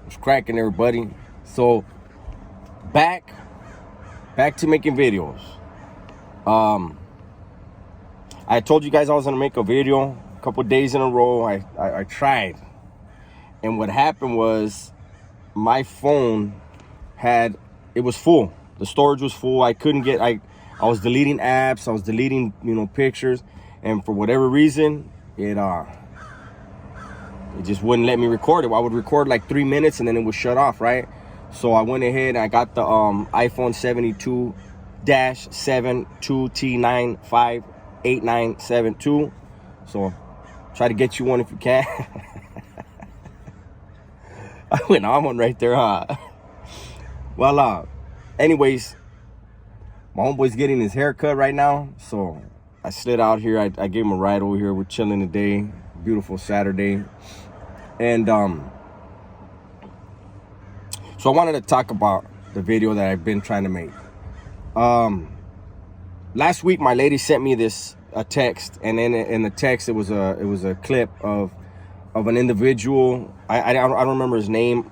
What's cracking, everybody? So back to making videos. I told you guys I was gonna make a video a couple days in a row. I tried, and what happened was my phone it was full. The storage was full. I couldn't get. I was deleting apps. I was deleting pictures, and for whatever reason, it just wouldn't let me record it. I would record like 3 minutes and then it would shut off, right? So I went ahead and I got the iPhone 72-7 2T958972. So try to get you one if you can. I went on one right there, huh? Well, anyways, my homeboy's getting his hair cut right now, so I slid out here. I gave him a ride over here. We're chilling today. Beautiful Saturday. And so I wanted to talk about the video that I've been trying to make. Last week my lady sent me a text, and in the text it was a clip of an individual. I don't remember his name.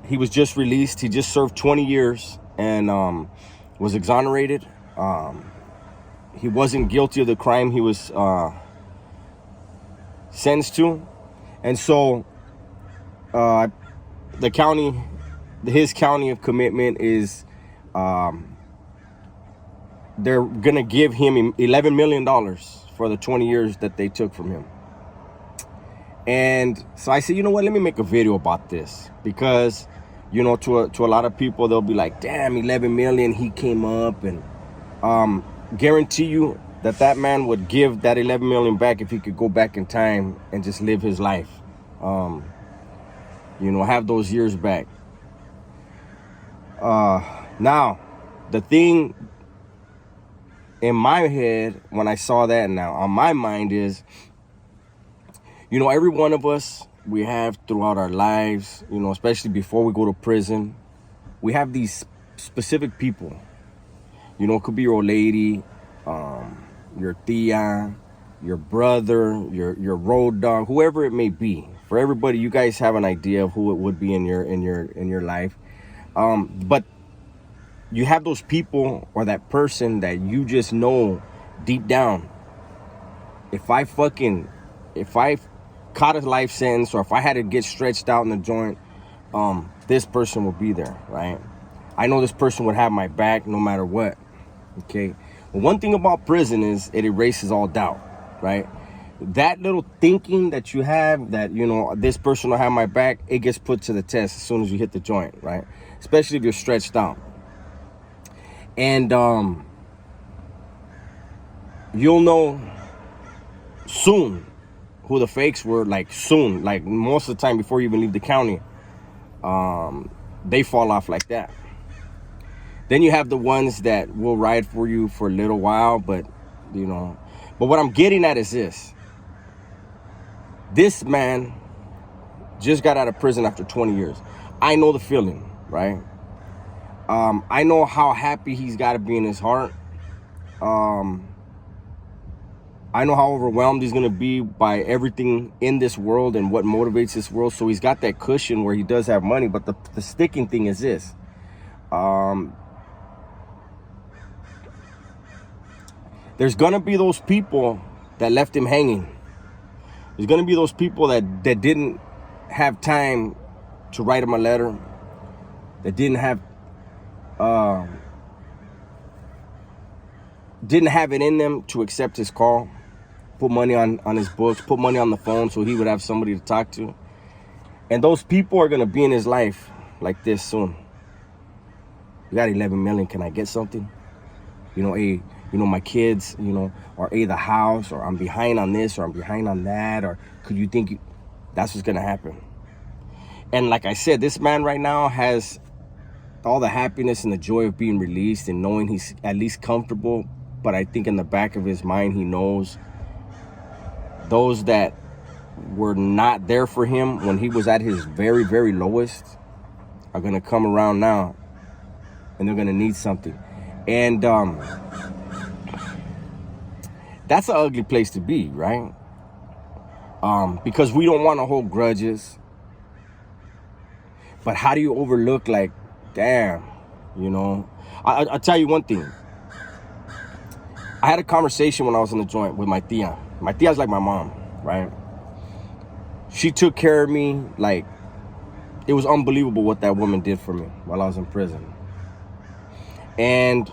He was just released. He just served 20 years and was exonerated. He wasn't guilty of the crime he was sentenced to. And so his county of commitment is they're gonna give him $11 million for the 20 years that they took from him. And so I said, you know what, let me make a video about this, because to a lot of people, they'll be like, damn, 11 million, he came up. And guarantee you that man would give that 11 million back if he could go back in time and just live his life. Have those years back. Now, the thing in my head when I saw that, now on my mind is, every one of us, we have throughout our lives, especially before we go to prison, we have these specific people. It could be your old lady, your tia, your brother, your road dog, whoever it may be. For everybody, you guys have an idea of who it would be in your life. But you have those people or that person that you just know deep down, if I caught a life sentence, or if I had to get stretched out in the joint, this person will be there, right? I know this person would have my back no matter what. Okay. Well, one thing about prison is it erases all doubt, right? That little thinking that you have that, this person will have my back, it gets put to the test as soon as you hit the joint, right? Especially if you're stretched out. And you'll know soon who the fakes were, like soon, like most of the time before you even leave the county. They fall off like that. Then you have the ones that will ride for you for a little while, but what I'm getting at is this man just got out of prison after 20 years. I know the feeling, right? I know how happy he's got to be in his heart. I know how overwhelmed he's going to be by everything in this world and what motivates this world. So he's got that cushion where he does have money. But the sticking thing is this. There's going to be those people that left him hanging. There's going to be those people that didn't have time to write him a letter, that didn't have it in them to accept his call, put money on his books, put money on the phone so he would have somebody to talk to. And those people are going to be in his life like this soon. You got 11 million. Can I get something? My kids, or the house, or I'm behind on this, or I'm behind on that, or could you think that's what's going to happen? And like I said, this man right now has all the happiness and the joy of being released and knowing he's at least comfortable. But I think in the back of his mind, he knows those that were not there for him when he was at his very, very lowest are going to come around now, and they're going to need something. And that's an ugly place to be, right? Because we don't want to hold grudges. But how do you overlook, like, damn, you know? I'll tell you one thing. I had a conversation when I was in the joint with my tia. My tia's like my mom, right? She took care of me. Like, it was unbelievable what that woman did for me while I was in prison. And,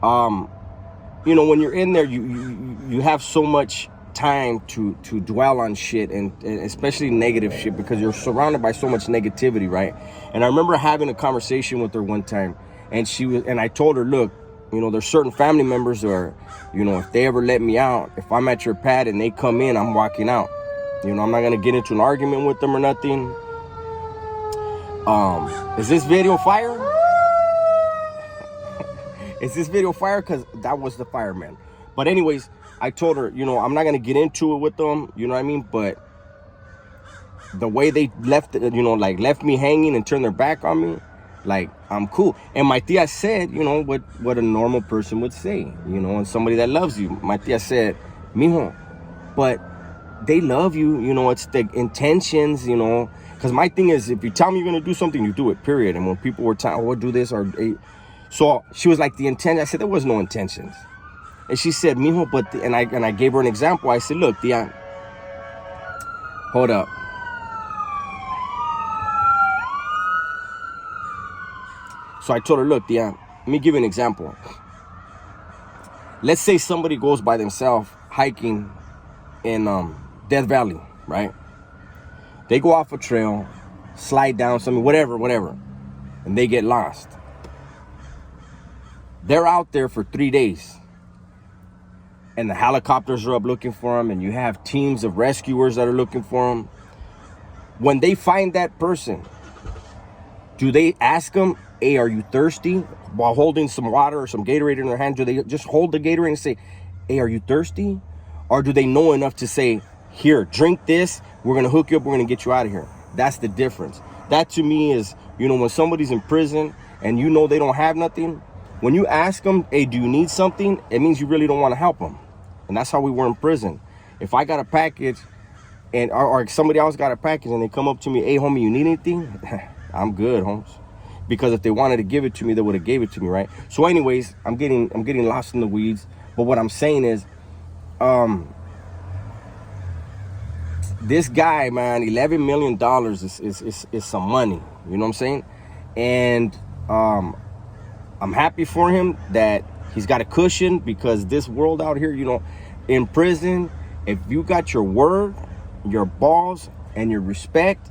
you know, when you're in there, you have so much time to dwell on shit, and especially negative shit, because you're surrounded by so much negativity, right? And I remember having a conversation with her one time, and I told her, look, you know, there's certain family members where, you know, if they ever let me out, if I'm at your pad and they come in, I'm walking out. You know, I'm not gonna get into an argument with them or nothing. Is this video fire? Is this video fire? Because that was the fireman. But anyways, I told her, you know, I'm not going to get into it with them, you know what I mean? But the way they left, you know, like left me hanging and turned their back on me, like, I'm cool. And my tia said, you know, what a normal person would say, you know, and somebody that loves you. My tia said, mijo, but they love you, you know, it's the intentions, you know. Because my thing is, if you tell me you're going to do something, you do it, period. And when people were telling, oh, do this, or... So she was like, the intent. I said, there was no intentions. And she said, mijo, but... And I gave her an example. I said, look, tia, hold up. So I told her, look, tia, let me give you an example. Let's say somebody goes by themselves hiking in Death Valley, right? They go off a trail, slide down something, whatever, and they get lost. They're out there for 3 days, and the helicopters are up looking for them, and you have teams of rescuers that are looking for them. When they find that person, do they ask them, hey, are you thirsty? While holding some water or some Gatorade in their hand, do they just hold the Gatorade and say, hey, are you thirsty? Or do they know enough to say, here, drink this, we're going to hook you up, we're going to get you out of here? That's the difference. That to me is, you know, when somebody's in prison and you know they don't have nothing, when you ask them, hey, do you need something? It means you really don't want to help them. And that's how we were in prison. If I got a package and or somebody else got a package and they come up to me, hey, homie, you need anything? I'm good, Holmes. Because if they wanted to give it to me, they would have gave it to me, right? So anyways, I'm getting lost in the weeds. But what I'm saying is, this guy, man, $11 million is some money. You know what I'm saying? And I'm happy for him that he's got a cushion, because this world out here, you know, in prison, if you got your word, your balls, and your respect,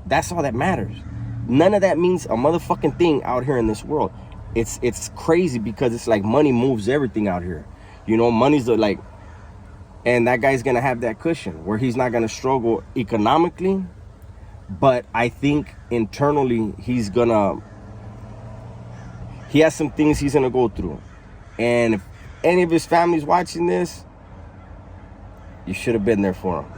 that's all that matters. None of that means a motherfucking thing out here in this world. It's crazy, because it's like money moves everything out here. You know, money's like, and that guy's gonna have that cushion where he's not gonna struggle economically, but I think internally he has some things he's gonna go through. And if any of his family's watching this, you should have been there for him.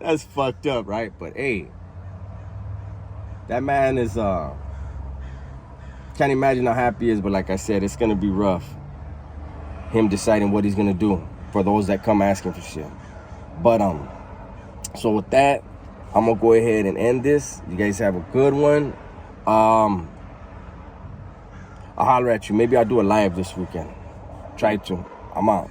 That's fucked up, right? But hey, that man is can't imagine how happy he is. But like I said, it's gonna be rough, him deciding what he's gonna do for those that come asking for shit. But so with that, I'm gonna go ahead and end this. You guys have a good one. I'll holler at you. Maybe I'll do a live this weekend. Try to. I'm out.